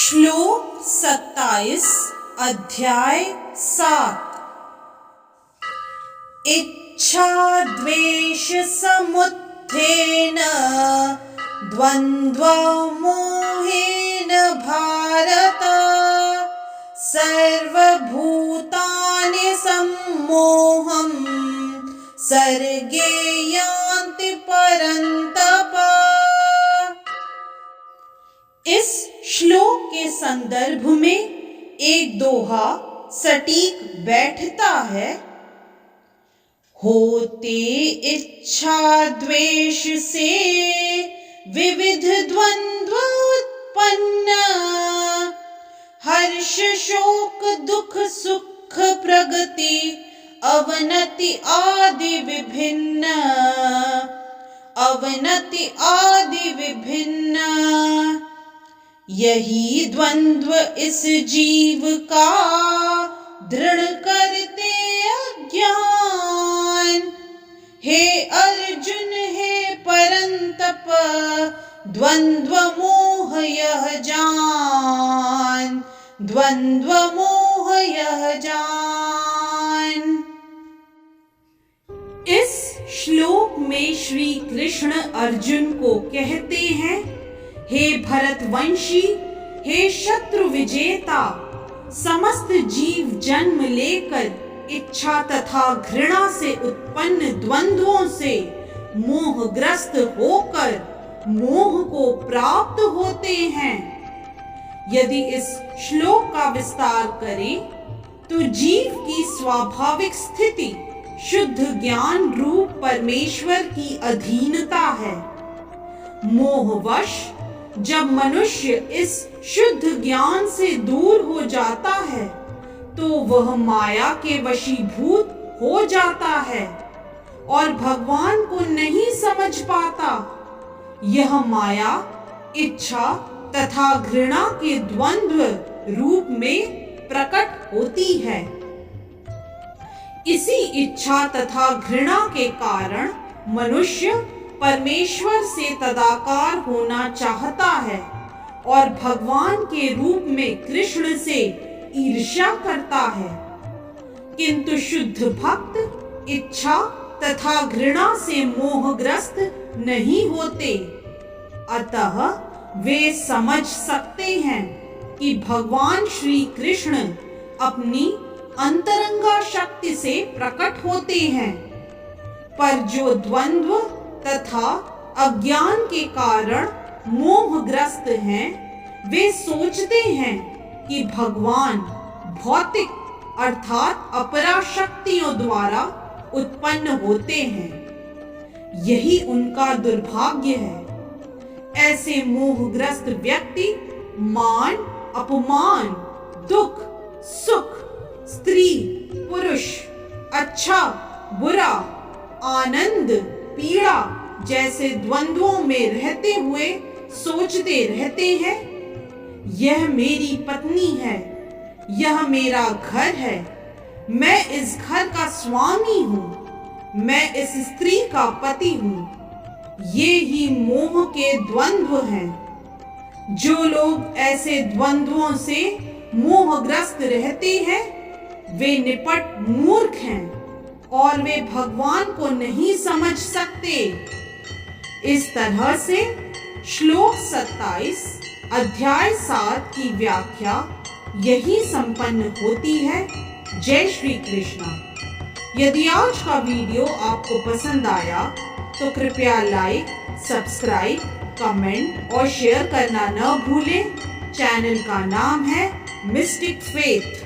श्लोक 27 अध्याय 7। इच्छा द्वेष समुत्थेन द्वन्द्व मोहेन भारत सर्वभूतानि सम्मोहं सर्गे यान्ति परन्तप। इस श्लोक के संदर्भ में एक दोहा सटीक बैठता है। होते इच्छा द्वेष से विविध द्वंद्व उत्पन्न हर्ष शोक दुख सुख प्रगति अवनति आदि विभिन्न यही द्वंद्व इस जीव का दृढ़ करते अज्ञान। हे अर्जुन हे परंतप द्वंद्व मोह यह जान, द्वंद्व मोह यह जान। इस श्लोक में श्री कृष्ण अर्जुन को कहते हैं, हे भरतवंशी, हे शत्रु विजेता, समस्त जीव जन्म लेकर इच्छा तथा घृणा से उत्पन्न द्वंद्वों से मोहग्रस्त होकर मोह को प्राप्त होते हैं। यदि इस श्लोक का विस्तार करें तो जीव की स्वाभाविक स्थिति शुद्ध ज्ञान रूप परमेश्वर की अधीनता है। मोहवश जब मनुष्य इस शुद्ध ज्ञान से दूर हो जाता है तो वह माया के वशीभूत हो जाता है और भगवान को नहीं समझ पाता। यह माया इच्छा तथा घृणा के द्वंद्व रूप में प्रकट होती है। इसी इच्छा तथा घृणा के कारण मनुष्य परमेश्वर से तदाकार होना चाहता है और भगवान के रूप में कृष्ण से ईर्ष्या करता है। किंतु शुद्ध भक्त इच्छा तथा घृणा से मोहग्रस्त नहीं होते, अतः वे समझ सकते हैं कि भगवान श्री कृष्ण अपनी अंतरंगा शक्ति से प्रकट होते हैं। पर जो द्वंद्व तथा अज्ञान के कारण मोहग्रस्त हैं, वे सोचते हैं कि भगवान भौतिक अर्थात अपरा शक्तियों द्वारा उत्पन्न होते हैं। यही उनका दुर्भाग्य है। ऐसे मोहग्रस्त व्यक्ति मान अपमान दुख सुख स्त्री पुरुष अच्छा बुरा आनंद पीड़ा जैसे द्वंद्वों में रहते हुए सोचते रहते हैं, यह मेरी पत्नी है, यह मेरा घर है, मैं इस घर का स्वामी हूँ, मैं इस स्त्री का पति हूँ। ये ही मोह के द्वंद्व हैं। जो लोग ऐसे द्वंद्वों से मोहग्रस्त रहते हैं वे निपट मूर्ख हैं और वे भगवान को नहीं समझ सकते। इस तरह से श्लोक 27 अध्याय 7 की व्याख्या यही संपन्न होती है। जय श्री कृष्ण। यदि आज का वीडियो आपको पसंद आया तो कृपया लाइक सब्सक्राइब कमेंट और शेयर करना न भूलें। चैनल का नाम है मिस्टिक फेथ।